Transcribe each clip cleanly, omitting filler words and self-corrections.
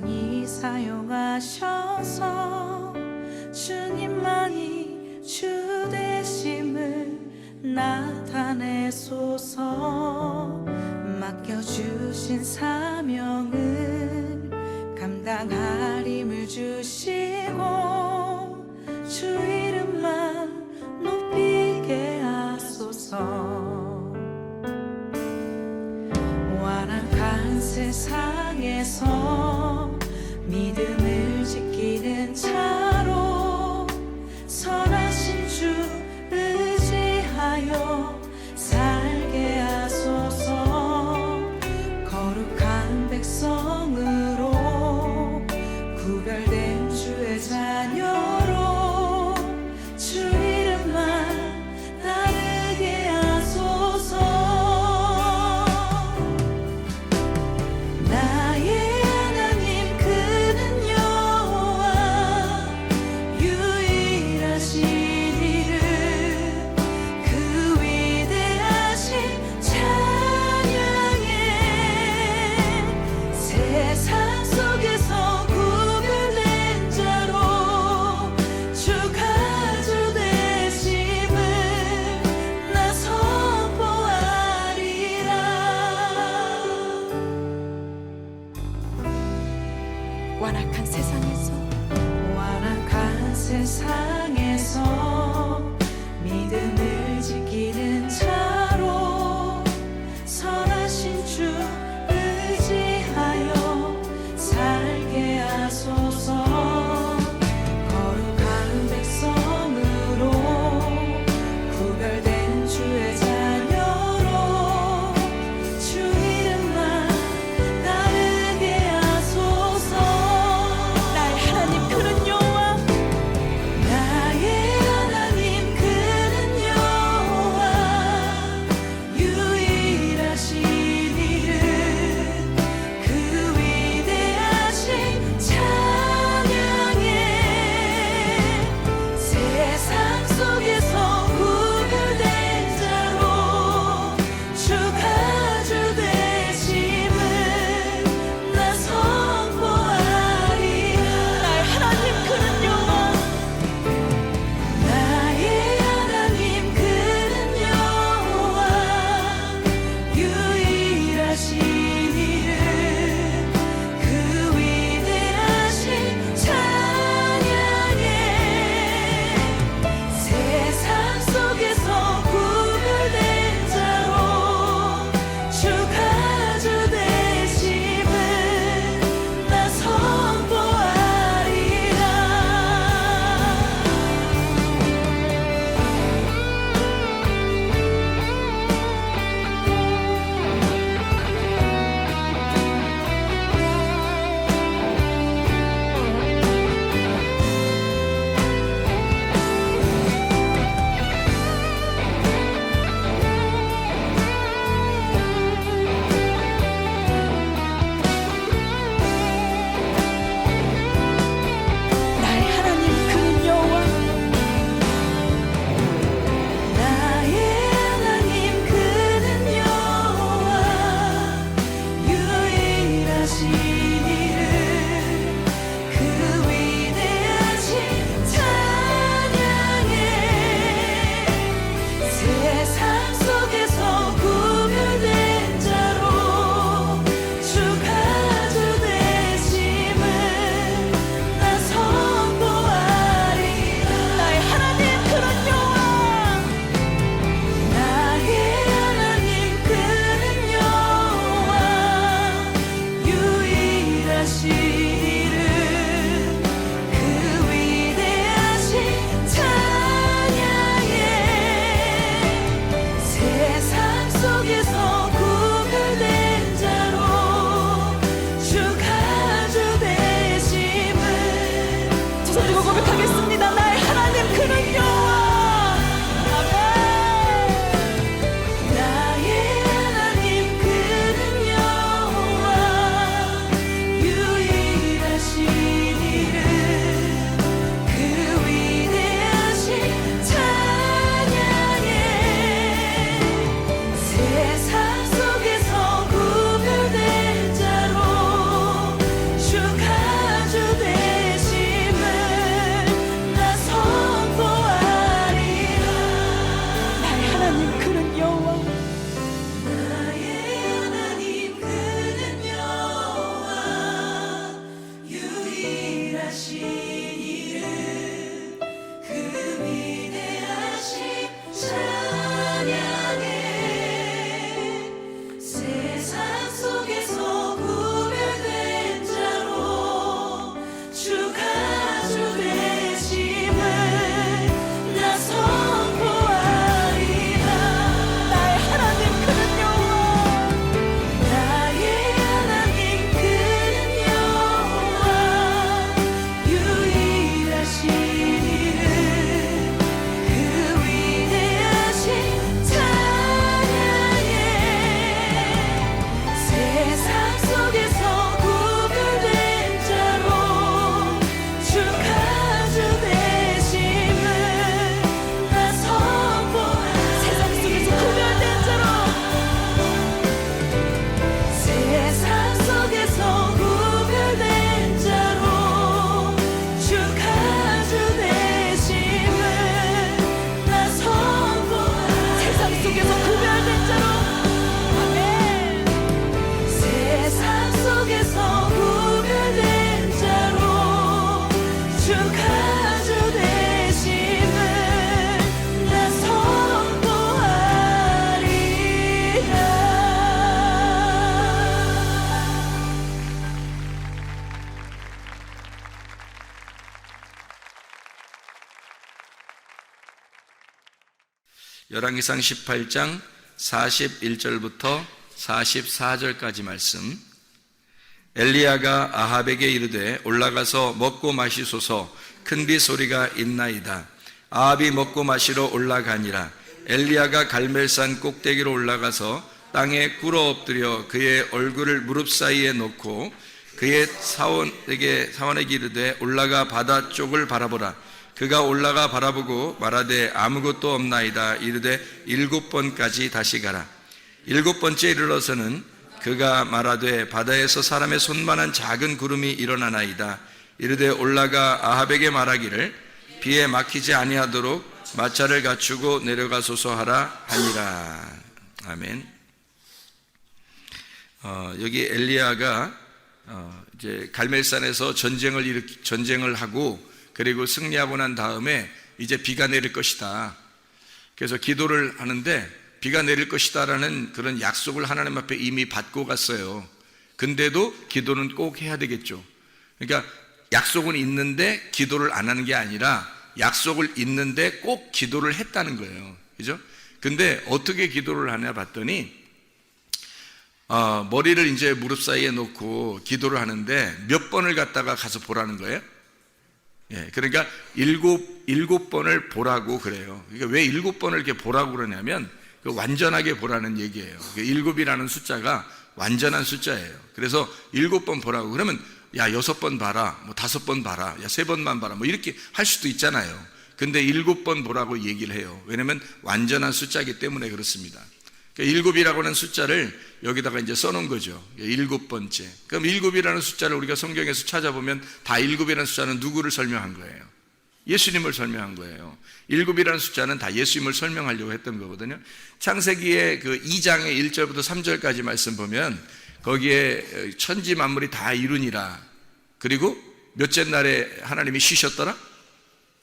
많이 사용하셔서 주님만이 주 되심을 나타내소서. 맡겨주신 사명을 감당할 힘을 주시고 주 이름만 높이게 하소서. 완악한 세상에서 믿음을 지키는 자로 선하신 주 의지하여 살게 하소서. 거룩한 백성으로 구별된 주의 자녀로 주 이름만 따르게 하소서. 나의 하나님 그는 여호와 유일하신 이름 그 위대하신 찬양에 세상 속에서 구별된 자로 주가 주 되심을 나 선포하리라. 완악한 세상에서 믿음을 지키는 자로 선하신 주 의지하여 살게 하소서. 거룩한 백성으로 구별된 주의 자녀로 주 이름만 따르게 하소서. 나의 하나님 그는 여호와 나의 열왕기상 18장 41절부터 44절까지 말씀. 엘리야가 아합에게 이르되 올라가서 먹고 마시소서, 큰 비 소리가 있나이다. 아합이 먹고 마시러 올라가니라. 엘리야가 갈멜산 꼭대기로 올라가서 땅에 꿇어 엎드려 그의 얼굴을 무릎 사이에 놓고 그의 사원에게 이르되 올라가 바다 쪽을 바라보라. 그가 올라가 바라보고 말하되 아무것도 없나이다. 이르되 7번까지 다시 가라. 7번째 이르러서는 그가 말하되 바다에서 사람의 손만한 작은 구름이 일어나나이다. 이르되 올라가 아합에게 말하기를 비에 막히지 아니하도록 마차를 갖추고 내려가소서 하라 하니라. 아멘. 여기 엘리야가 이제 갈멜산에서 전쟁을 하고 그리고 승리하고 난 다음에 이제 비가 내릴 것이다. 그래서 기도를 하는데 비가 내릴 것이다라는 그런 약속을 하나님 앞에 이미 받고 갔어요. 근데도 기도는 꼭 해야 되겠죠. 그러니까 약속은 있는데 기도를 안 하는 게 아니라 약속을 있는데 꼭 기도를 했다는 거예요. 그죠? 근데 어떻게 기도를 하냐 봤더니 머리를 이제 무릎 사이에 놓고 기도를 하는데 몇 번을 갖다가 가서 보라는 거예요? 예, 그러니까 일곱 번을 보라고 그래요. 그러니까 왜 7번을 이렇게 보라고 그러냐면 완전하게 보라는 얘기예요. 7이라는 숫자가 완전한 숫자예요. 그래서 7번 보라고 그러면 야 6번 봐라, 뭐 5번 봐라, 야 3번만 봐라, 뭐 이렇게 할 수도 있잖아요. 근데 7번 보라고 얘기를 해요. 왜냐면 완전한 숫자이기 때문에 그렇습니다. 7이라고 하는 숫자를 여기다가 이제 써놓은 거죠. 7번째. 그럼 7이라는 숫자를 우리가 성경에서 찾아보면 다 7이라는 숫자는 누구를 설명한 거예요? 예수님을 설명한 거예요. 7이라는 숫자는 다 예수님을 설명하려고 했던 거거든요. 창세기의 그 2장의 1절부터 3절까지 말씀 보면 거기에 천지 만물이 다 이루니라. 그리고 몇째 날에 하나님이 쉬셨더라?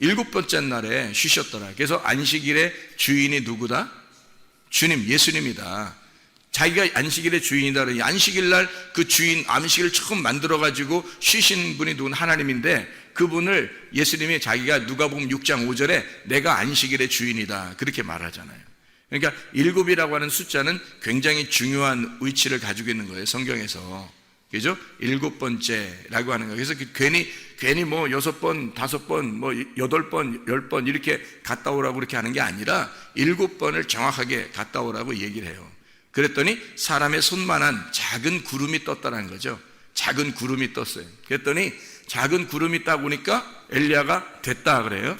7번째 날에 쉬셨더라. 그래서 안식일의 주인이 누구다? 주님, 예수님이다. 자기가 안식일의 주인이다. 안식일 날 그 주인, 안식일을 처음 만들어가지고 쉬신 분이 누군? 하나님인데 그분을 예수님이 자기가 누가복음 6장 5절에 내가 안식일의 주인이다. 그렇게 말하잖아요. 그러니까 7이라고 하는 숫자는 굉장히 중요한 위치를 가지고 있는 거예요. 성경에서. 그죠? 7번째라고 하는 거예요. 그래서 괜히 뭐 6번, 5번, 뭐 8번, 10번 이렇게 갔다 오라고 그렇게 하는 게 아니라 7번을 정확하게 갔다 오라고 얘기를 해요. 그랬더니 사람의 손만한 작은 구름이 떴다는 거죠. 작은 구름이 떴어요. 그랬더니 작은 구름이 딱 오니까 엘리야가 됐다 그래요.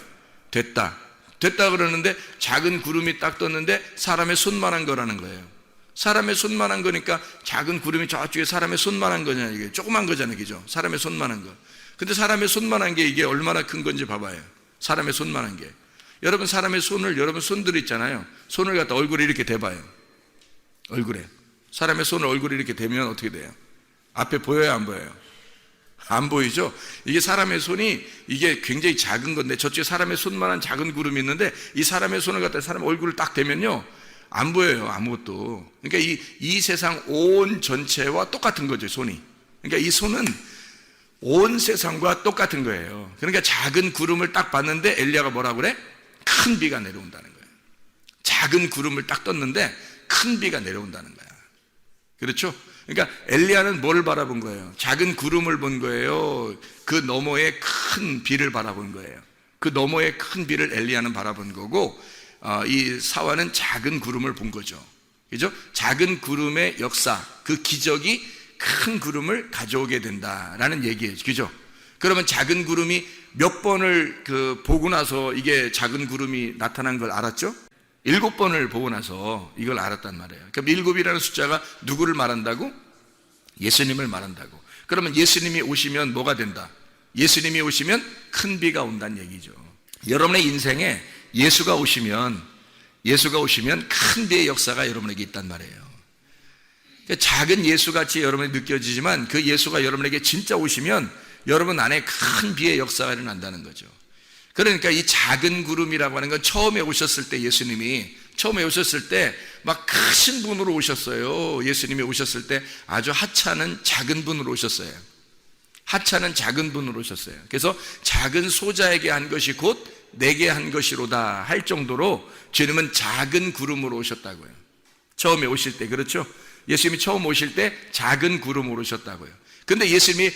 됐다 그러는데 작은 구름이 딱 떴는데 사람의 손만한 거라는 거예요. 사람의 손만한 거니까 작은 구름이 저쪽에 사람의 손만한 거냐, 이게 조그만 거잖아요. 그죠? 사람의 손만한 거. 근데 사람의 손만한 게 이게 얼마나 큰 건지 봐봐요. 사람의 손만한 게. 여러분 사람의 손을, 여러분 손들 있잖아요. 손을 갖다 얼굴에 이렇게 대봐요. 얼굴에. 사람의 손을 얼굴에 이렇게 대면 어떻게 돼요? 앞에 보여요, 안 보여요? 안 보이죠? 이게 사람의 손이 이게 굉장히 작은 건데 저쪽에 사람의 손만한 작은 구름이 있는데 이 사람의 손을 갖다 사람 얼굴을 딱 대면요 안 보여요, 아무것도. 그러니까 이 세상 온 전체와 똑같은 거죠, 손이. 그러니까 이 손은 온 세상과 똑같은 거예요. 그러니까 작은 구름을 딱 봤는데 엘리야가 뭐라고 그래? 큰 비가 내려온다는 거예요. 작은 구름을 딱 떴는데 큰 비가 내려온다는 거야. 그렇죠? 그러니까 엘리야는 뭘 바라본 거예요? 작은 구름을 본 거예요. 그 너머에 큰 비를 바라본 거예요. 그 너머에 큰 비를 엘리야는 바라본 거고 이 사화는 작은 구름을 본 거죠. 그죠? 작은 구름의 역사, 그 기적이 큰 구름을 가져오게 된다라는 얘기예요. 그죠? 그러면 작은 구름이 몇 번을 보고 나서 이게 작은 구름이 나타난 걸 알았죠? 7번을 보고 나서 이걸 알았단 말이에요. 그럼 7이라는 숫자가 누구를 말한다고? 예수님을 말한다고. 그러면 예수님이 오시면 뭐가 된다? 예수님이 오시면 큰 비가 온다는 얘기죠. 여러분의 인생에 예수가 오시면 큰 비의 역사가 여러분에게 있단 말이에요. 작은 예수같이 여러분에게 느껴지지만 그 예수가 여러분에게 진짜 오시면 여러분 안에 큰 비의 역사가 일어난다는 거죠. 그러니까 이 작은 구름이라고 하는 건 처음에 오셨을 때 예수님이 막 크신 분으로 오셨어요. 예수님이 오셨을 때 아주 하찮은 작은 분으로 오셨어요. 하찮은 작은 분으로 오셨어요. 그래서 작은 소자에게 한 것이 곧 내게 한 것이로다 할 정도로 주님은 작은 구름으로 오셨다고요. 처음에 오실 때, 그렇죠? 예수님이 처음 오실 때 작은 구름으로 오셨다고요. 근데 예수님이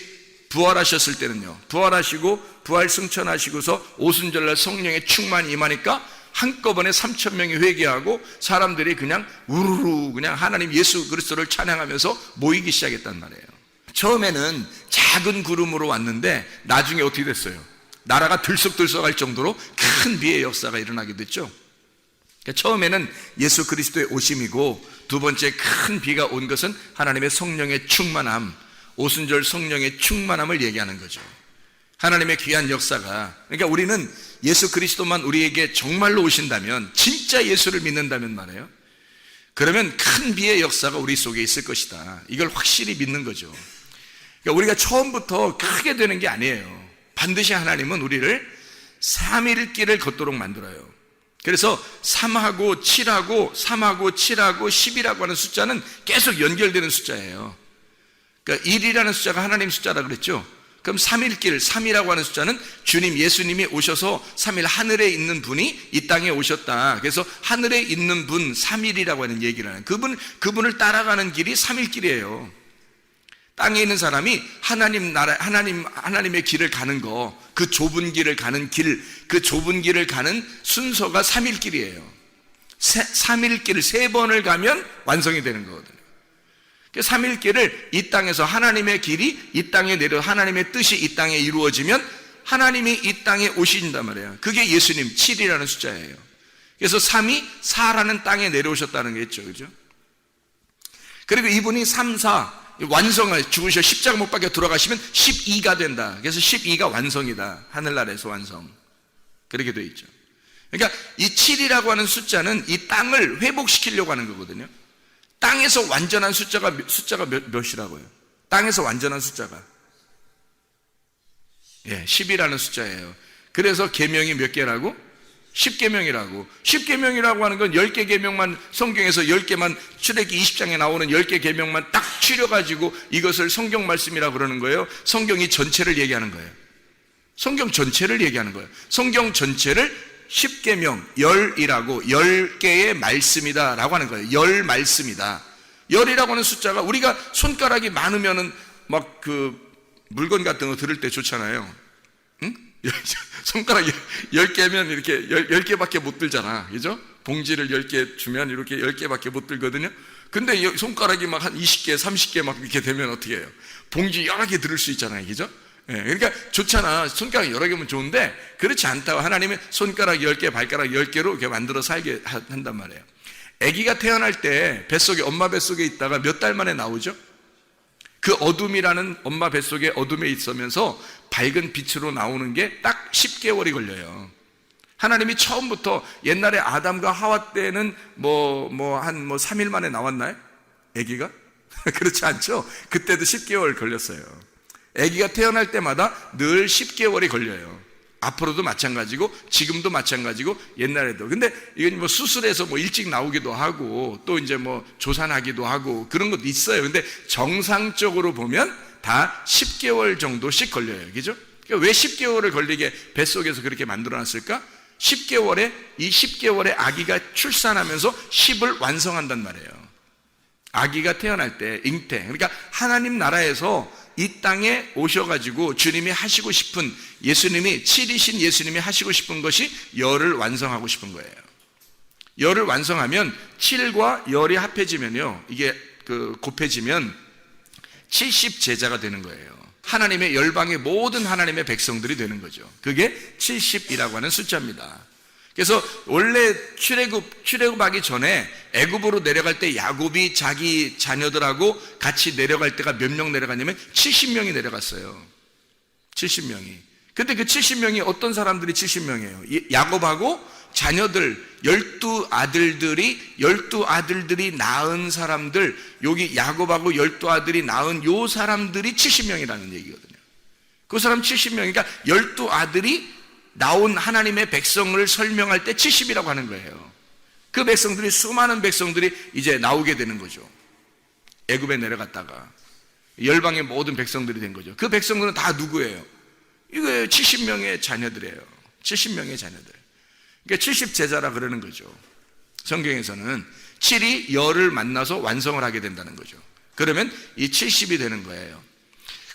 부활하셨을 때는요, 부활하시고 부활 승천하시고서 오순절날 성령의 충만이 임하니까 한꺼번에 3,000명이 회개하고 사람들이 그냥 우르르 그냥 하나님 예수 그리스도를 찬양하면서 모이기 시작했단 말이에요. 처음에는 작은 구름으로 왔는데 나중에 어떻게 됐어요? 나라가 들썩들썩할 정도로 큰 비의 역사가 일어나게 됐죠. 그러니까 처음에는 예수 그리스도의 오심이고, 두 번째 큰 비가 온 것은 하나님의 성령의 충만함, 오순절 성령의 충만함을 얘기하는 거죠. 하나님의 귀한 역사가, 그러니까 우리는 예수 그리스도만 우리에게 정말로 오신다면, 진짜 예수를 믿는다면 말이에요, 그러면 큰 비의 역사가 우리 속에 있을 것이다. 이걸 확실히 믿는 거죠. 그러니까 우리가 처음부터 크게 되는 게 아니에요. 반드시 하나님은 우리를 3일길을 걷도록 만들어요. 그래서 3하고 7하고 3하고 7하고 10이라고 하는 숫자는 계속 연결되는 숫자예요. 그러니까 1이라는 숫자가 하나님 숫자라 그랬죠. 그럼 3일길, 3이라고 하는 숫자는 주님 예수님이 오셔서 3일 하늘에 있는 분이 이 땅에 오셨다. 그래서 하늘에 있는 분 3일이라고 하는 얘기를 하는, 그분을 따라가는 길이 3일길이에요. 땅에 있는 사람이 하나님 나라, 하나님의 길을 가는 거, 그 좁은 길을 가는 길, 그 좁은 길을 가는 순서가 3일길이에요. 3일길을 3번을 가면 완성이 되는 거거든요. 3일길을 이 땅에서 하나님의 길이 이 땅에 내려, 하나님의 뜻이 이 땅에 이루어지면 하나님이 이 땅에 오신단 말이에요. 그게 예수님 7이라는 숫자예요. 그래서 3이 4라는 땅에 내려오셨다는 게 있죠. 그죠? 그리고 이분이 3, 4 완성을 죽으셔 십자가 못 박혀 돌아가시면 12가 된다. 그래서 12가 완성이다. 하늘나라에서 완성. 그렇게 되어 있죠. 그러니까 이 7이라고 하는 숫자는 이 땅을 회복시키려고 하는 거거든요. 땅에서 완전한 숫자가 몇이라고요? 땅에서 완전한 숫자가 10이라는 숫자예요. 그래서 계명이 몇 개라고? 10계명이라고. 10계명이라고 하는 건 10개 계명만, 성경에서 10개만, 출애기 20장에 나오는 10개 계명만 딱 추려가지고 이것을 성경 말씀이라고 그러는 거예요. 성경이 전체를 얘기하는 거예요. 성경 전체를 얘기하는 거예요. 성경 전체를 10계명, 열이라고, 10개의 말씀이다 라고 하는 거예요. 열 말씀이다. 열이라고 하는 숫자가, 우리가 손가락이 많으면은 막 그 물건 같은 거 들을 때 좋잖아요. 응? 손가락 10개면 이렇게 10개밖에 못 들잖아. 그죠? 봉지를 10개 주면 이렇게 10개밖에 못 들거든요. 근데 손가락이 막 한 20개, 30개 막 이렇게 되면 어떻게 해요? 봉지 여러 개 들을 수 있잖아요. 그죠? 그러니까 좋잖아. 손가락 여러 개면 좋은데, 그렇지 않다고 하나님은 손가락 10개, 발가락 10개로 이렇게 만들어 살게 한단 말이에요. 아기가 태어날 때 뱃속에, 엄마 뱃속에 있다가 몇 달 만에 나오죠? 그 어둠이라는, 엄마 뱃속에 어둠에 있으면서 밝은 빛으로 나오는 게 딱 10개월이 걸려요. 하나님이 처음부터, 옛날에 아담과 하와 때는 한 3일 만에 나왔나요? 아기가? 그렇지 않죠? 그때도 10개월 걸렸어요. 아기가 태어날 때마다 늘 10개월이 걸려요. 앞으로도 마찬가지고 지금도 마찬가지고 옛날에도. 근데 이건 수술해서 일찍 나오기도 하고 또 이제 조산하기도 하고 그런 것도 있어요. 근데 정상적으로 보면 다 10개월 정도씩 걸려요. 그죠? 그러니까 왜 10개월을 걸리게 뱃속에서 그렇게 만들어 놨을까? 10개월에, 이 10개월에 아기가 출산하면서 10을 완성한단 말이에요. 아기가 태어날 때 잉태. 그러니까 하나님 나라에서 이 땅에 오셔가지고 주님이 하시고 싶은, 예수님이 7이신 예수님이 하시고 싶은 것이 열을 완성하고 싶은 거예요. 열을 완성하면 7과 열이 합해지면요, 이게 곱해지면 70제자가 되는 거예요. 하나님의 열방의 모든 하나님의 백성들이 되는 거죠. 그게 70이라고 하는 숫자입니다. 그래서 원래 출애굽하기 전에 애굽으로 내려갈 때 야곱이 자기 자녀들하고 같이 내려갈 때가 몇 명 내려갔냐면 70명이 내려갔어요. 70명이. 근데 그 70명이 어떤 사람들이 70명이에요? 야곱하고 자녀들 12아들들이 낳은 사람들, 여기 야곱하고 12아들이 낳은 요 사람들이 70명이라는 얘기거든요. 그 사람 70명, 그러니까 12아들이 나온 하나님의 백성을 설명할 때 70이라고 하는 거예요. 그 백성들이, 수많은 백성들이 이제 나오게 되는 거죠. 애굽에 내려갔다가 열방의 모든 백성들이 된 거죠. 그 백성들은 다 누구예요? 이거 70명의 자녀들이에요. 70명의 자녀들. 그러니까 70제자라 그러는 거죠. 성경에서는 7이 열을 만나서 완성을 하게 된다는 거죠. 그러면 이 70이 되는 거예요.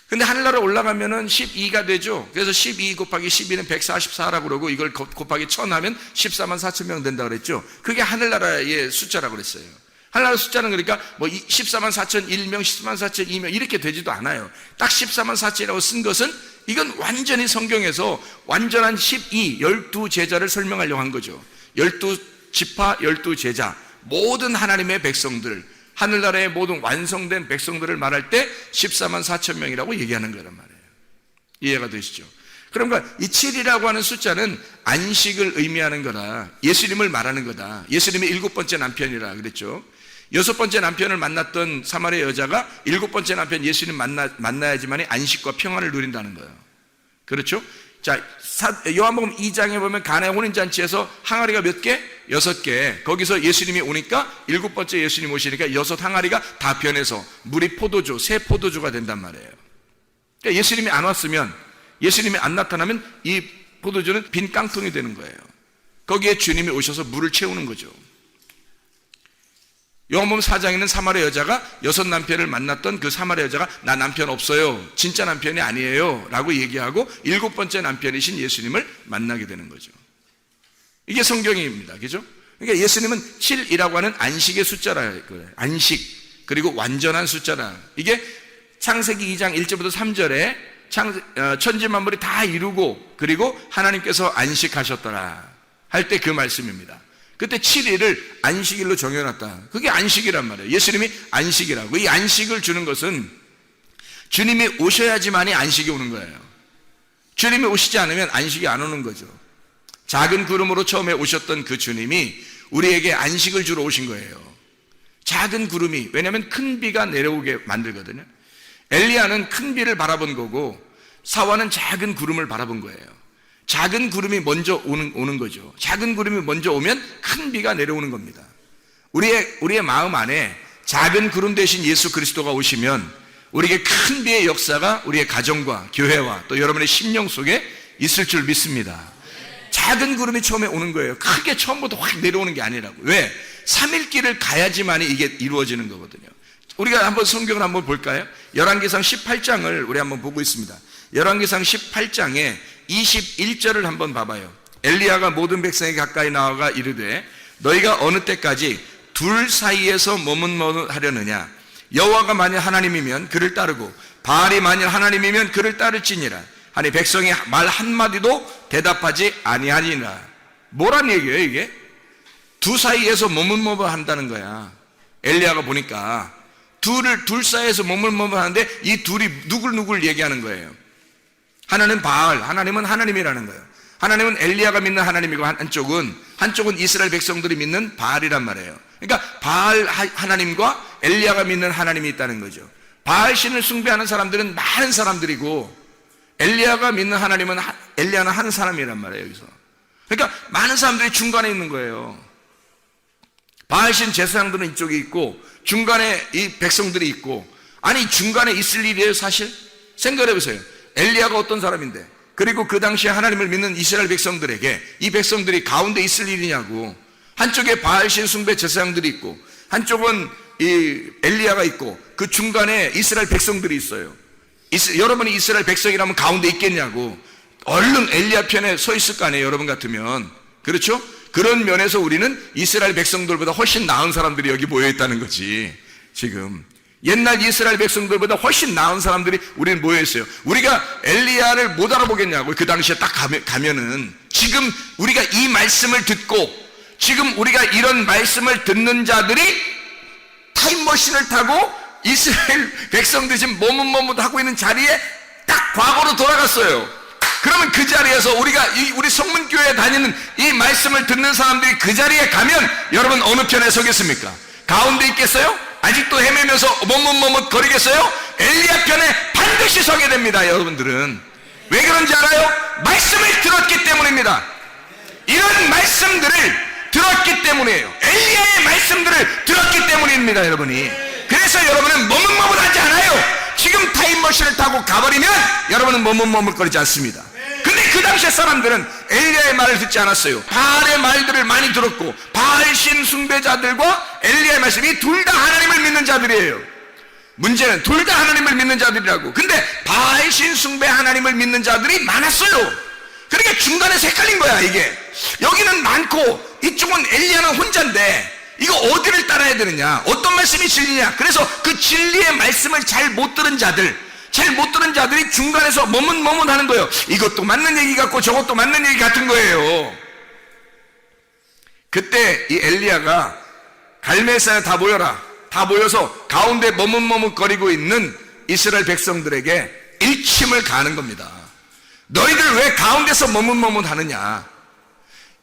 근데 하늘나라 올라가면은 12가 되죠. 그래서 12 곱하기 12는 144라고 그러고 이걸 곱하기 1000 하면 14만 4천 명 된다 그랬죠. 그게 하늘나라의 숫자라고 그랬어요. 하늘나라 숫자는 그러니까 뭐 14만 4천 1명, 14만 4천 2명 이렇게 되지도 않아요. 딱 14만 4천이라고 쓴 것은 이건 완전히 성경에서 완전한 12 제자를 설명하려고 한 거죠. 12지파 12제자 모든 하나님의 백성들, 하늘나라의 모든 완성된 백성들을 말할 때 14만 4천 명이라고 얘기하는 거란 말이에요. 이해가 되시죠? 그러니까 이 7이라고 하는 숫자는 안식을 의미하는 거라, 예수님을 말하는 거다. 예수님의 7번째 남편이라 그랬죠. 6번째 남편을 만났던 사마리아 여자가 7번째 남편 예수님 만나야지만이 안식과 평안을 누린다는 거예요. 그렇죠? 자, 요한복음 2장에 보면 가나의 혼인잔치에서 항아리가 몇 개? 6개. 거기서 예수님이 오니까 7번째 예수님 오시니까 6 항아리가 다 변해서 물이 포도주, 새 포도주가 된단 말이에요. 그러니까 예수님이 안 왔으면, 예수님이 안 나타나면 이 포도주는 빈 깡통이 되는 거예요. 거기에 주님이 오셔서 물을 채우는 거죠. 요한복음 4장에는 사마리아 여자가 6 남편을 만났던 그 사마리아 여자가 나 남편 없어요, 진짜 남편이 아니에요 라고 얘기하고 7번째 남편이신 예수님을 만나게 되는 거죠. 이게 성경입니다. 그죠? 그러니까 예수님은 7이라고 하는 안식의 숫자라 그래요. 안식, 그리고 완전한 숫자라. 이게 창세기 2장 1절부터 3절에 천지 만물이 다 이루고 그리고 하나님께서 안식하셨더라 할 때 그 말씀입니다. 그때 7일을 안식일로 정해놨다. 그게 안식이란 말이에요. 예수님이 안식이라고. 이 안식을 주는 것은 주님이 오셔야지만이 안식이 오는 거예요. 주님이 오시지 않으면 안식이 안 오는 거죠. 작은 구름으로 처음에 오셨던 그 주님이 우리에게 안식을 주러 오신 거예요. 작은 구름이, 왜냐하면 큰 비가 내려오게 만들거든요. 엘리야는 큰 비를 바라본 거고 사와는 작은 구름을 바라본 거예요. 작은 구름이 먼저 오는 거죠. 작은 구름이 먼저 오면 큰 비가 내려오는 겁니다. 우리의 마음 안에 작은 구름 대신 예수 그리스도가 오시면 우리에게 큰 비의 역사가 우리의 가정과 교회와 또 여러분의 심령 속에 있을 줄 믿습니다. 작은 구름이 처음에 오는 거예요. 크게 처음부터 확 내려오는 게 아니라고. 왜? 3일길을 가야지만이 이게 이루어지는 거거든요. 우리가 한번 성경을 한번 볼까요? 열왕기상 18장을 우리 한번 보고 있습니다. 열왕기상 18장에 21절을 한번 봐봐요. 엘리야가 모든 백성에게 가까이 나아가 이르되 너희가 어느 때까지 둘 사이에서 머뭇머뭇하려느냐? 여호와가 만일 하나님이면 그를 따르고 바알이 만일 하나님이면 그를 따를지니라 하니 백성이 말 한마디도 대답하지 아니하니라. 뭐란 얘기예요 이게? 두 사이에서 머뭇머뭇한다는 거야. 엘리야가 보니까 둘 사이에서 머뭇머뭇하는데 이 둘이 누굴 얘기하는 거예요. 하나는 바알, 하나님은 하나님이라는 거예요. 하나님은 엘리야가 믿는 하나님이고 한쪽은 이스라엘 백성들이 믿는 바알이란 말이에요. 그러니까 바알 하나님과 엘리야가 믿는 하나님이 있다는 거죠. 바알 신을 숭배하는 사람들은 많은 사람들이고 엘리야가 믿는 하나님은 엘리야는 한 사람이란 말이에요. 여기서. 그러니까 많은 사람들이 중간에 있는 거예요. 바알 신 제사장들은 이쪽에 있고 중간에 이 백성들이 있고, 아니 중간에 있을 일이에요 사실? 생각해 보세요. 엘리야가 어떤 사람인데, 그리고 그 당시에 하나님을 믿는 이스라엘 백성들에게 이 백성들이 가운데 있을 일이냐고. 한쪽에 바알신 숭배 제사장들이 있고 한쪽은 이 엘리야가 있고 그 중간에 이스라엘 백성들이 있어요. 여러분이 이스라엘 백성이라면 가운데 있겠냐고. 얼른 엘리야 편에 서 있을 거 아니에요 여러분 같으면. 그렇죠? 그런 면에서 우리는 이스라엘 백성들보다 훨씬 나은 사람들이 여기 모여 있다는 거지. 지금 옛날 이스라엘 백성들보다 훨씬 나은 사람들이 우리는 모여 있어요. 우리가 엘리야를 못 알아보겠냐고. 그 당시에 딱 가면은 지금 우리가 이 말씀을 듣고 지금 우리가 이런 말씀을 듣는 자들이 타임머신을 타고 이스라엘 백성들이 지금 머뭇머뭇하고 있는 자리에 딱 과거로 돌아갔어요. 그러면 그 자리에서 우리 성문교회에 다니는 이 말씀을 듣는 사람들이 그 자리에 가면 여러분 어느 편에 서겠습니까? 가운데 있겠어요? 아직도 헤매면서 머뭇머뭇 거리겠어요? 엘리야 편에 반드시 서게 됩니다. 여러분들은 왜 그런지 알아요? 말씀을 들었기 때문입니다. 이런 말씀들을 들었기 때문이에요. 엘리야의 말씀들을 들었기 때문입니다. 여러분이. 그래서 여러분은 머뭇머뭇하지 않아요. 지금 타임머신을 타고 가버리면 여러분은 머뭇머뭇거리지 않습니다. 근데 그 당시의 사람들은 엘리야의 말을 듣지 않았어요. 바알의 말들을 많이 들었고, 바알 신 숭배자들과 엘리야의 말씀이 둘 다 하나님을 믿는 자들이에요. 문제는 둘 다 하나님을 믿는 자들이라고. 근데 바알 신 숭배 하나님을 믿는 자들이 많았어요. 그러니까 중간에서 헷갈린 거야. 이게 여기는 많고 이쪽은 엘리야는 혼자인데 이거 어디를 따라야 되느냐, 어떤 말씀이 진리냐. 그래서 그 진리의 말씀을 잘 못 들은 자들이 중간에서 머뭇머뭇하는 거예요. 이것도 맞는 얘기 같고 저것도 맞는 얘기 같은 거예요. 그때 이 엘리야가 갈멜산에 다 모여라, 다 모여서 가운데 머뭇머뭇거리고 있는 이스라엘 백성들에게 일침을 가하는 겁니다. 너희들 왜 가운데서 머뭇머뭇하느냐.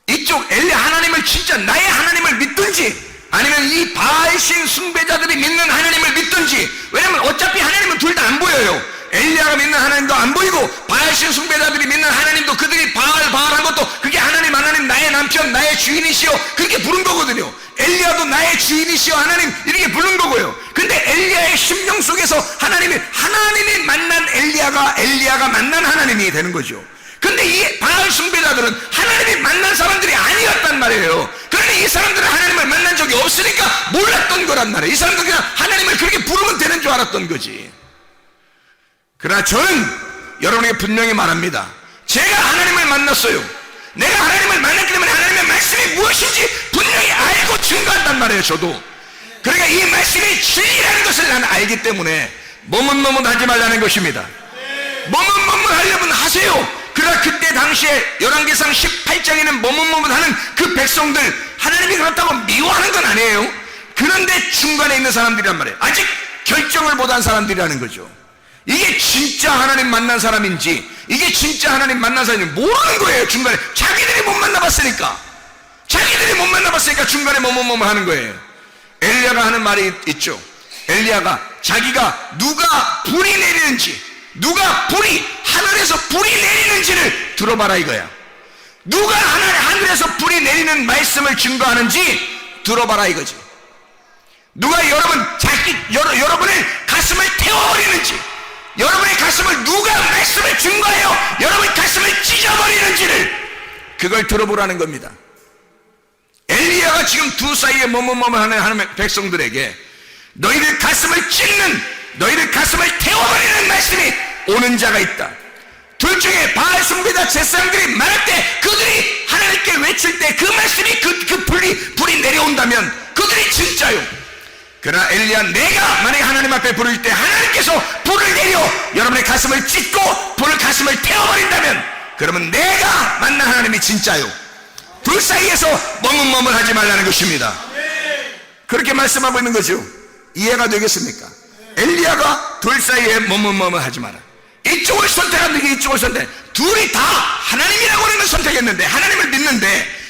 이쪽 엘리야 하나님을 진짜 나의 하나님을 믿든지 아니면 이 바알신 숭배자들이 믿는 하나님을 믿든지. 왜냐면 어차피 하나님은 둘 다 안 보여요. 엘리야가 믿는 하나님도 안 보이고 바알신 숭배자들이 믿는 하나님도 그들이 바알한 것도 그게 하나님 나의 남편 나의 주인이시여 그렇게 부른 거거든요. 엘리야도 나의 주인이시여 하나님 이렇게 부른 거고요. 근데 엘리야의 심령 속에서 하나님이 만난 엘리야가 만난 하나님이 되는 거죠. 근데 이 바알 숭배자들은 하나님이 만난 사람들이 아니었단 말이에요. 그러니 이 사람들은 하나님을 만난 적이 없으니까 몰랐던 거란 말이에요. 이 사람들은 그냥 하나님을 그렇게 부르면 되는 줄 알았던 거지. 그러나 저는 여러분에게 분명히 말합니다. 제가 하나님을 만났어요. 내가 하나님을 만났기 때문에 하나님의 말씀이 무엇인지 분명히 알고 증거한단 말이에요. 저도. 그러니까 이 말씀이 진리라는 것을 나는 알기 때문에 머뭇머뭇하지 말라는 것입니다. 머뭇머뭇하려면 하세요. 그러나 그때 당시에 열왕기상 18장에는 머뭇머뭇하는 그 백성들, 하나님이 그렇다고 미워하는 건 아니에요. 그런데 중간에 있는 사람들이란 말이에요. 아직 결정을 못한 사람들이라는 거죠. 이게 진짜 하나님 만난 사람인지, 이게 진짜 하나님 만난 사람인지 모르는 거예요. 중간에 자기들이 못 만나봤으니까 중간에 머뭇머뭇하는 거예요. 엘리야가 하는 말이 있죠. 엘리야가 자기가 누가 불이 내리는지, 하늘에서 불이 내리는지를 들어봐라 이거야. 누가 하늘에서 불이 내리는 말씀을 증거하는지 들어봐라 이거지. 누가 여러분의 가슴을 태워버리는지, 여러분의 가슴을 누가 말씀을 증거하여 여러분의 가슴을 찢어버리는지를 그걸 들어보라는 겁니다. 엘리야가 지금 두 사이에 머뭇머뭇하는 하나님의 백성들에게 너희들 가슴을 찢는, 너희들 가슴을 태워버리는 말씀이 오는 자가 있다. 둘 중에 바알 숭배자 제사장들이 말할 때, 그들이 하나님께 외칠 때 그 말씀이 불이 내려온다면 그들이 진짜요. 그러나 엘리야, 내가 만약에 하나님 앞에 부를 때 하나님께서 불을 내려 여러분의 가슴을 찢고 불을 가슴을 태워버린다면 그러면 내가 만난 하나님이 진짜요. 둘 사이에서 머뭇머뭇하지 말라는 것입니다. 그렇게 말씀하고 있는 거죠. 이해가 되겠습니까? 엘리야가 둘 사이에 머뭇머뭇하지 마라. 이쪽을 선택한 게 이쪽을 선택. 둘이 다 하나님이라고 하는 걸 선택했는데, 하나님을 믿는데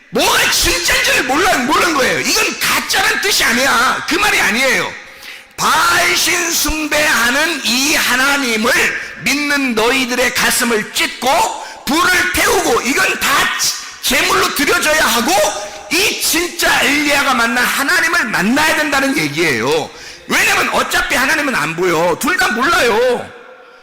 뭐가 진짜인지를 모르는 거예요. 이건 가짜란 뜻이 아니야. 그 말이 아니에요. 바알신 숭배하는 이 하나님을 믿는 너희들의 가슴을 찢고 불을 태우고, 이건 다 제물로 드려져야 하고, 이 진짜 엘리야가 만난 하나님을 만나야 된다는 얘기예요. 왜냐면 어차피 하나님은 안 보여. 둘 다 몰라요.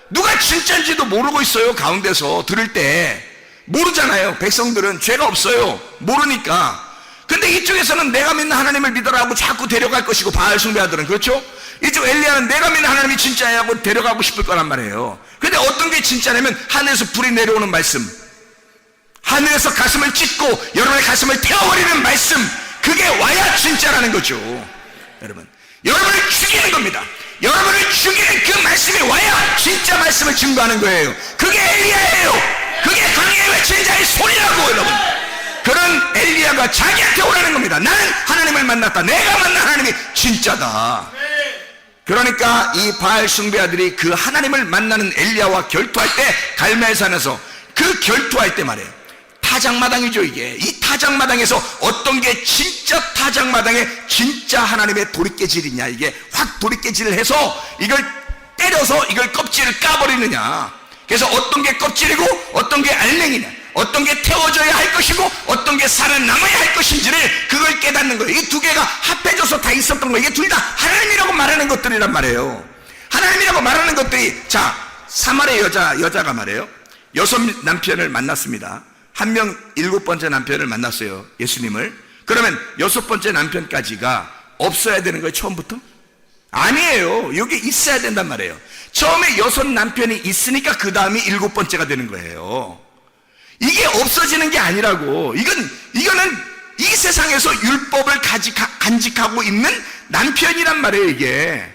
누가 진짜인지도 모르고 있어요. 가운데서 들을 때 모르잖아요. 백성들은 죄가 없어요. 모르니까. 근데 이쪽에서는 내가 믿는 하나님을 믿으라고 자꾸 데려갈 것이고, 바알 숭배하들은 그렇죠? 이쪽 엘리야는 내가 믿는 하나님이 진짜야 하고 데려가고 싶을 거란 말이에요. 근데 어떤 게 진짜냐면 하늘에서 불이 내려오는 말씀, 하늘에서 가슴을 찢고 여러분의 가슴을 태워버리는 말씀, 그게 와야 진짜라는 거죠. 여러분을 죽이는 겁니다. 여러분을 죽이는 그 말씀이 와야 진짜 말씀을 증거하는 거예요. 그게 엘리야예요. 그게 강에 외치는 자의 소리라고. 여러분, 그런 엘리야가 자기한테 오라는 겁니다. 나는 하나님을 만났다. 내가 만난 하나님이 진짜다. 그러니까 이 바알 숭배자들이 그 하나님을 만나는 엘리야와 결투할 때, 갈멜산에서 그 결투할 때 말이에요, 타작마당이죠. 이게 이 타작마당에서 어떤 게 진짜 타작마당에 진짜 하나님의 도리깨질이냐, 이게 확 도리깨질을 해서 이걸 때려서 이걸 껍질을 까버리느냐. 그래서 어떤 게 껍질이고 어떤 게 알맹이냐, 어떤 게 태워져야 할 것이고 어떤 게 살아남아야 할 것인지를 그걸 깨닫는 거예요. 이 두 개가 합해져서 다 있었던 거예요. 이게 둘 다 하나님이라고 말하는 것들이란 말이에요. 하나님이라고 말하는 것들이, 자, 사마리아 여자가 말이에요, 6 남편을 만났습니다. 한 명 7번째 남편을 만났어요. 예수님을. 그러면 6번째 남편까지가 없어야 되는 거예요, 처음부터? 아니에요. 여기 있어야 된단 말이에요. 처음에 6 남편이 있으니까 그 다음이 7번째가 되는 거예요. 이게 없어지는 게 아니라고. 이거는 이 세상에서 율법을 간직하고 있는 남편이란 말이에요, 이게.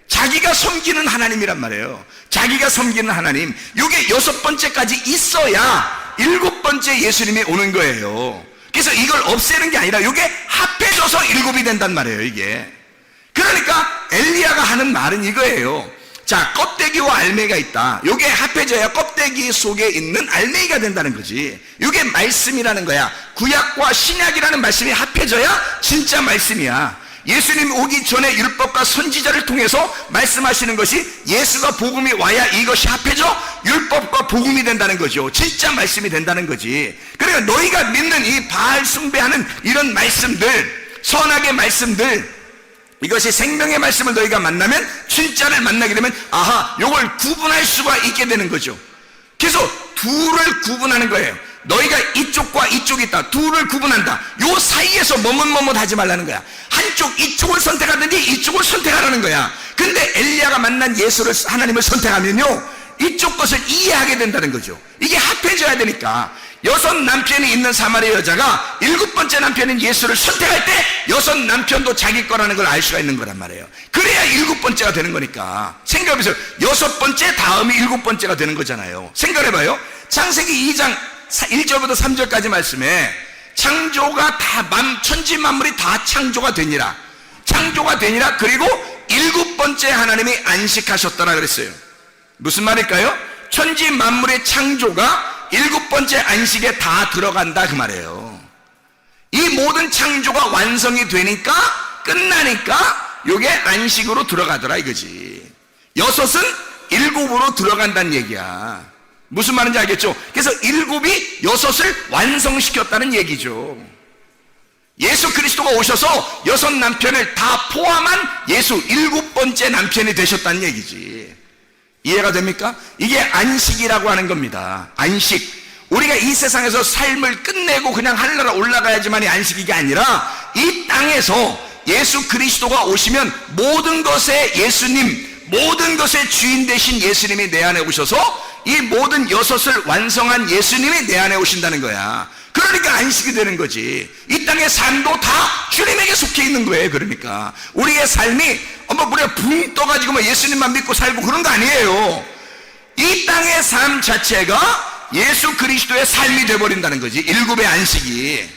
자기가 섬기는 하나님이란 말이에요. 자기가 섬기는 하나님. 이게 6번째까지 있어야 7번째 예수님이 오는 거예요. 그래서 이걸 없애는 게 아니라 이게 합해져서 7이 된단 말이에요, 이게. 그러니까 엘리야가 하는 말은 이거예요. 자, 껍데기와 알맹이가 있다. 이게 합해져야 껍데기 속에 있는 알맹이가 된다는 거지. 이게 말씀이라는 거야. 구약과 신약이라는 말씀이 합해져야 진짜 말씀이야. 예수님 오기 전에 율법과 선지자를 통해서 말씀하시는 것이 예수가 복음이 와야 이것이 합해져 율법과 복음이 된다는 거죠. 진짜 말씀이 된다는 거지. 그러니까 너희가 믿는 이 바알 숭배하는 이런 말씀들, 선악의 말씀들, 이것이 생명의 말씀을 너희가 만나면, 진짜를 만나게 되면 아하, 이걸 구분할 수가 있게 되는 거죠. 그래서 둘을 구분하는 거예요. 너희가 이쪽과 이쪽이 있다. 둘을 구분한다. 요 사이에서 머뭇머뭇 하지 말라는 거야. 한쪽 이쪽을 선택하든지 이쪽을 선택하라는 거야. 근데 엘리야가 만난 예수를, 하나님을 선택하면요, 이쪽 것을 이해하게 된다는 거죠. 이게 합해져야 되니까. 6 남편이 있는 사마리아 여자가 7번째 남편인 예수를 선택할 때 6 남편도 자기 거라는 걸 알 수가 있는 거란 말이에요. 그래야 7번째가 되는 거니까. 생각해보세요. 6번째 다음이 7번째가 되는 거잖아요. 생각해봐요. 창세기 2장 1절부터 3절까지 말씀에 창조가 다, 천지 만물이 다 창조가 되니라. 창조가 되니라. 그리고 7번째 하나님이 안식하셨더라 그랬어요. 무슨 말일까요? 천지 만물의 창조가 7번째 안식에 다 들어간다 그 말이에요. 이 모든 창조가 완성이 되니까, 끝나니까 요게 안식으로 들어가더라 이거지. 6은 7으로 들어간다는 얘기야. 무슨 말인지 알겠죠? 그래서 7이 6을 완성시켰다는 얘기죠. 예수 그리스도가 오셔서 6 남편을 다 포함한 예수 7번째 남편이 되셨다는 얘기지. 이해가 됩니까? 이게 안식이라고 하는 겁니다. 안식. 우리가 이 세상에서 삶을 끝내고 그냥 하늘나라 올라가야지만이 안식이 아니라, 이 땅에서 예수 그리스도가 오시면 모든 것의 예수님, 모든 것의 주인 되신 예수님이 내 안에 오셔서 이 모든 6을 완성한 예수님이 내 안에 오신다는 거야. 그러니까 안식이 되는 거지. 이 땅의 삶도 다 주님에게 속해 있는 거예요. 그러니까 우리의 삶이 우리가 붕 떠가지고 예수님만 믿고 살고 그런 거 아니에요. 이 땅의 삶 자체가 예수 그리스도의 삶이 되어버린다는 거지. 7의 안식이.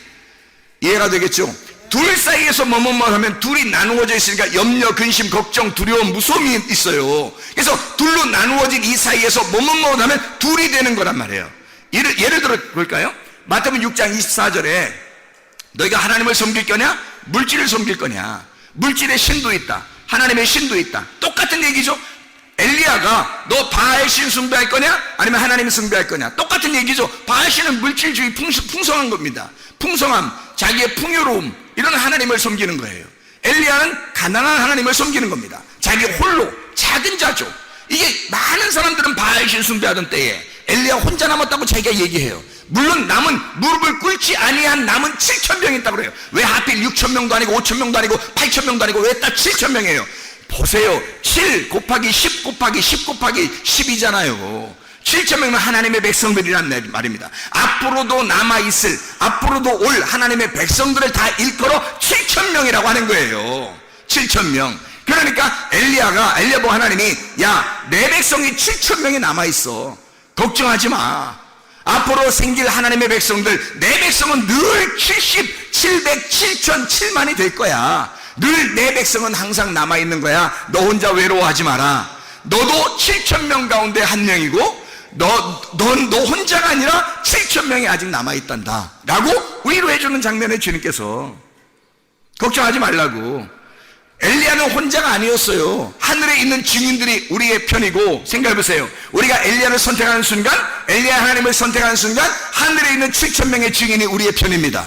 이해가 되겠죠? 둘 사이에서 머뭇머뭇하면 둘이 나누어져 있으니까 염려, 근심, 걱정, 두려움, 무서움이 있어요. 그래서 둘로 나누어진 이 사이에서 머뭇머뭇하면 둘이 되는 거란 말이에요. 예를 들어 볼까요? 마태복음 6장 24절에 너희가 하나님을 섬길 거냐? 물질을 섬길 거냐? 물질의 신도 있다. 하나님의 신도 있다. 똑같은 얘기죠. 엘리야가 너 바알 신 숭배할 거냐? 아니면 하나님 숭배할 거냐? 똑같은 얘기죠. 바알 신은 물질주의, 풍성한 겁니다. 풍성함, 자기의 풍요로움, 이런 하나님을 섬기는 거예요. 엘리야는 가난한 하나님을 섬기는 겁니다. 자기 홀로 작은 자죠. 이게 많은 사람들은 바알 신 숭배하던 때에 엘리야 혼자 남았다고 자기가 얘기해요. 물론 남은, 무릎을 꿇지 아니한 남은 7,000명이 있다고 그래요. 왜 하필 6,000명도 아니고 5,000명도 아니고 8,000명도 아니고 왜 딱 7,000명이에요? 보세요. 7 곱하기 10 곱하기 10 곱하기 10이잖아요. 7,000명은 하나님의 백성들이란 말입니다. 앞으로도 남아있을, 앞으로도 올 하나님의 백성들을 다 일컬어 7,000명이라고 하는 거예요. 7,000명. 그러니까 엘리야 보고 하나님이, 야, 내 백성이 7,000명이 남아있어. 걱정하지 마. 앞으로 생길 하나님의 백성들, 내 백성은 늘 70, 700, 7,000, 7만이 될 거야. 늘 내 백성은 항상 남아있는 거야. 너 혼자 외로워하지 마라. 너도 7,000명 가운데 한 명이고, 너 혼자가 아니라 7,000명이 아직 남아있단다 라고 위로해주는 장면에 주님께서, 걱정하지 말라고. 엘리야는 혼자가 아니었어요. 하늘에 있는 증인들이 우리의 편이고, 생각해보세요. 우리가 엘리야를 선택하는 순간, 엘리야 하나님을 선택하는 순간 하늘에 있는 7,000명의 증인이 우리의 편입니다.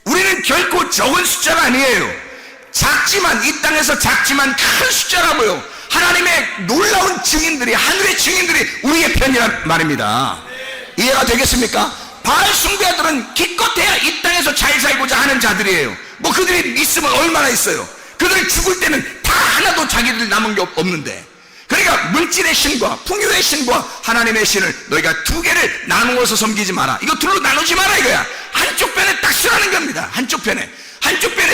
우리는 결코 적은 숫자가 아니에요. 작지만, 이 땅에서 작지만 큰 숫자라고요. 하나님의 놀라운 증인들이, 하늘의 증인들이 우리의 편이란 말입니다. 이해가 되겠습니까? 바알 숭배자들은 기껏해야 이 땅에서 잘 살고자 하는 자들이에요. 뭐 그들이 있으면 얼마나 있어요. 그들 죽을 때는 다 하나도 자기들 남은 게 없는데, 그러니까 물질의 신과 풍요의 신과 하나님의 신을 너희가 두 개를 나누어서 섬기지 마라. 이거 둘로 나누지 마라 이거야. 한쪽 편에 딱 쓰라는 겁니다. 한쪽 편에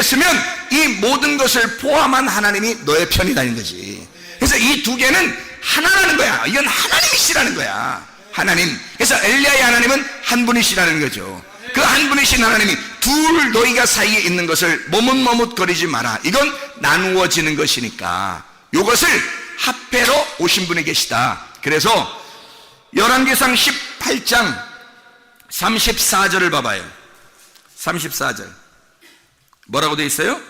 쓰면 이 모든 것을 포함한 하나님이 너의 편이라는 거지. 그래서 이 두 개는 하나라는 거야. 이건 하나님이시라는 거야. 하나님. 그래서 엘리야의 하나님은 한 분이시라는 거죠. 그 한 분이신 하나님이 둘 너희가 사이에 있는 것을 머뭇머뭇거리지 마라. 이건 나누어지는 것이니까 이것을 합해로 오신 분이 계시다. 그래서 열왕기상 18장 34절을 봐봐요. 34절 뭐라고 되어 있어요?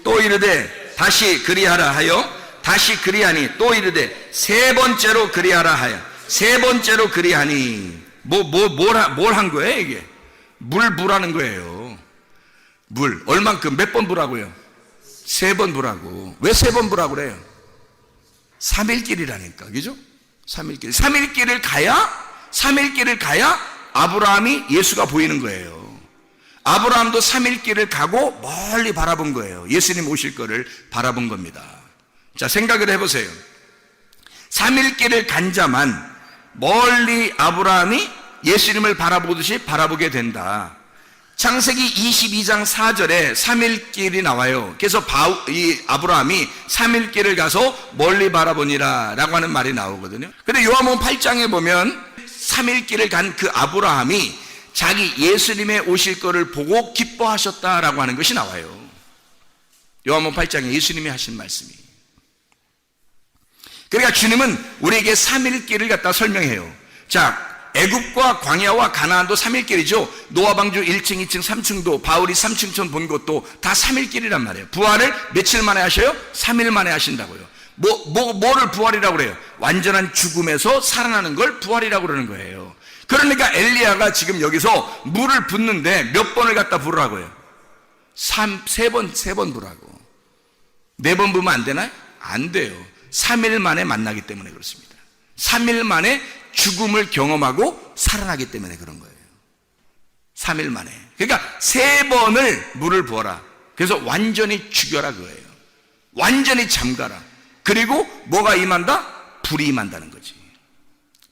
또 이르되 다시 그리하라 하여 다시 그리하니 또 이르되 세 번째로 그리하라 하여 세 번째로 그리하니 뭘 한 거예요 이게? 물 부라는 거예요. 물 얼만큼 몇 번 부라고요? 세 번 부라고. 왜 세 번 부라고 그래요? 3일길이라니까, 그죠? 3일길. 3일길을 가야 아브라함이 예수가 보이는 거예요. 아브라함도 3일길을 가고 멀리 바라본 거예요. 예수님 오실 거를 바라본 겁니다. 자, 생각을 해보세요. 3일길을 간 자만 멀리 아브라함이 예수님을 바라보듯이 바라보게 된다. 창세기 22장 4절에 3일길이 나와요. 그래서 아브라함이 3일길을 가서 멀리 바라보니라 라고 하는 말이 나오거든요. 근데 요한복음 8장에 보면 3일길을 간 그 아브라함이 자기 예수님의 오실 거를 보고 기뻐하셨다라고 하는 것이 나와요. 요한복음 8장에 예수님이 하신 말씀이. 그러니까 주님은 우리에게 3일길을 갖다 설명해요. 자, 애굽과 광야와 가나안도 3일길이죠. 노아 방주 1층, 2층, 3층도 바울이 3층천 본 것도 다 3일길이란 말이에요. 부활을 며칠 만에 하셔요? 3일 만에 하신다고요. 뭐를 부활이라고 그래요? 완전한 죽음에서 살아나는 걸 부활이라고 그러는 거예요. 그러니까 엘리야가 지금 여기서 물을 붓는데 몇 번을 갖다 부으라고요? 세 번 부라고. 4번 부으면 안 되나요? 안 돼요. 3일 만에 만나기 때문에 그렇습니다. 3일 만에 죽음을 경험하고 살아나기 때문에 그런 거예요. 3일 만에. 그러니까 3번을 물을 부어라. 그래서 완전히 죽여라 그거예요. 완전히 잠가라. 그리고 뭐가 임한다? 불이 임한다는 거지.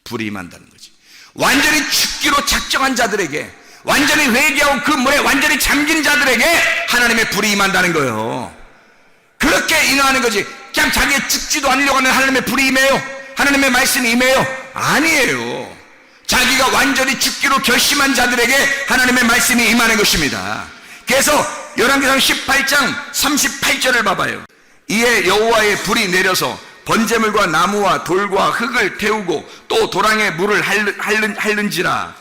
불이 임한다는 거지. 완전히 죽기로 작정한 자들에게, 완전히 회개하고 그 물에 완전히 잠긴 자들에게 하나님의 불이 임한다는 거예요. 그렇게 임하는 거지. 그냥 자기가 죽지도 않으려고 하는 하나님의 불이 임해요? 하나님의 말씀이 임해요? 아니에요. 자기가 완전히 죽기로 결심한 자들에게 하나님의 말씀이 임하는 것입니다. 그래서 열왕기상 18장 38절을 봐봐요. 이에 여호와의 불이 내려서 번제물과 나무와 돌과 흙을 태우고 또 도랑에 물을 핥는지라.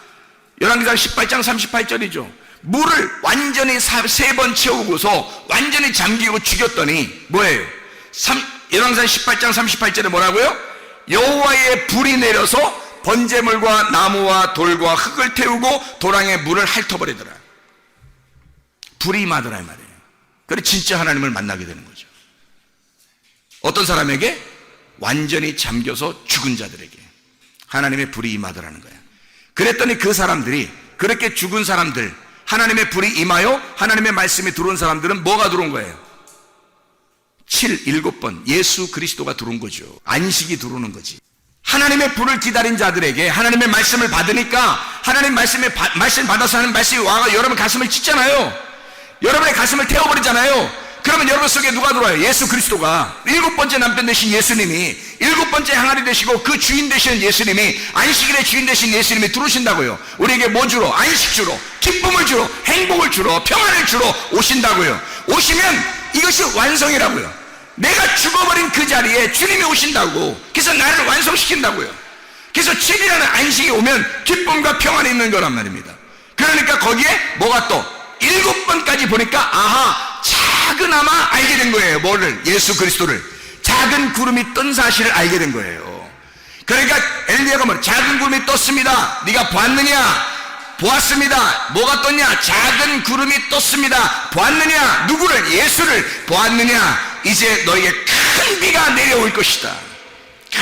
열왕기상 18장 38절이죠. 물을 완전히 3번 채우고서 완전히 잠기고 죽였더니 뭐예요? 열왕기상 18장 38절에 뭐라고요? 여호와의 불이 내려서 번제물과 나무와 돌과 흙을 태우고 도랑에 물을 핥아버리더라. 불이 임하더라 이 말이에요. 그래 진짜 하나님을 만나게 되는 거죠. 어떤 사람에게? 완전히 잠겨서 죽은 자들에게 하나님의 불이 임하더라는 거야. 그랬더니 그 사람들이, 그렇게 죽은 사람들, 하나님의 불이 임하여 하나님의 말씀이 들어온 사람들은 뭐가 들어온 거예요? 7번 예수 그리스도가 들어온 거죠. 안식이 들어오는 거지. 하나님의 불을 기다린 자들에게 하나님의 말씀을 받으니까 하나님 말씀을 받아서 하는 말씀이 와가 여러분 가슴을 찢잖아요. 여러분의 가슴을 태워버리잖아요. 그러면 여러분 속에 누가 들어와요? 예수 그리스도가. 7번째 남편 되신 예수님이, 7번째 항아리 되시고 그 주인 되시는 예수님이, 안식일의 주인 되신 예수님이 들어오신다고요. 우리에게 뭐 주러? 안식 주러, 기쁨을 주러, 행복을 주러, 평안을 주러 오신다고요. 오시면 이것이 완성이라고요. 내가 죽어버린 그 자리에 주님이 오신다고. 그래서 나를 완성시킨다고요. 그래서 7이라는 안식이 오면 기쁨과 평안이 있는 거란 말입니다. 그러니까 거기에 뭐가 또 7번까지 보니까 아하, 작은아마 알게 된 거예요. 뭐를? 예수 그리스도를. 작은 구름이 뜬 사실을 알게 된 거예요. 그러니까 엘리야가 뭐 작은 구름이 떴습니다. 네가 보았느냐? 보았습니다. 뭐가 떴냐? 작은 구름이 떴습니다. 보았느냐? 누구를? 예수를 보았느냐? 이제 너에게 큰 비가 내려올 내려올 것이다.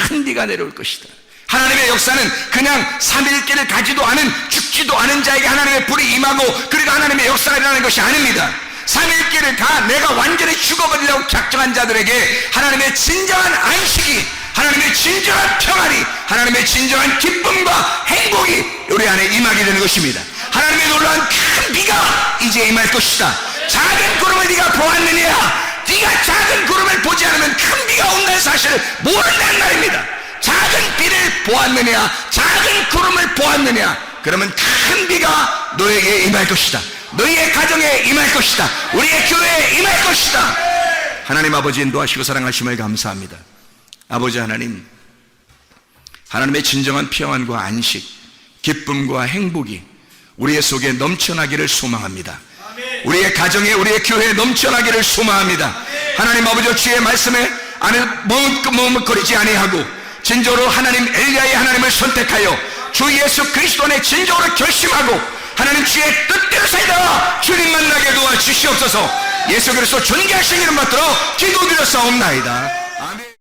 큰 비가 내려올 것이다. 하나님의 역사는 그냥 3일째를 가지도 않은, 죽지도 않은 자에게 하나님의 불이 임하고 그리고 하나님의 역사가 일어나는 것이 아닙니다. 3일째를 다 내가 완전히 죽어버리려고 작정한 자들에게 하나님의 진정한 안식이, 하나님의 진정한 평안이, 하나님의 진정한 기쁨과 행복이 우리 안에 임하게 되는 것입니다. 하나님의 놀라운 큰 비가 이제 임할 것이다. 작은 구름을 네가 보았느냐? 네가 작은 구름을 보지 않으면 큰 비가 온다는 사실을 모른다는 말입니다. 작은 비를 보았느냐? 작은 구름을 보았느냐? 그러면 큰 비가 너에게 임할 것이다. 너희의 가정에 임할 것이다. 우리의 교회에 임할 것이다. 하나님 아버지 인도하시고 사랑하심을 감사합니다. 아버지 하나님, 하나님의 진정한 평안과 안식, 기쁨과 행복이 우리의 속에 넘쳐나기를 소망합니다. 우리의 가정에, 우리의 교회에 넘쳐나기를 소망합니다. 하나님 아버지, 주의 말씀에 안에 머뭇거리지 아니하고 진정으로 하나님 엘리야의 하나님을 선택하여 주 예수 그리스도 안에 진정으로 결심하고 하나님 주의 뜻대로 살다 주님 만나게 도와주시옵소서. 예수 그리스도 존귀하신 이름 받들어 기도드렸사옵나이다. 아멘.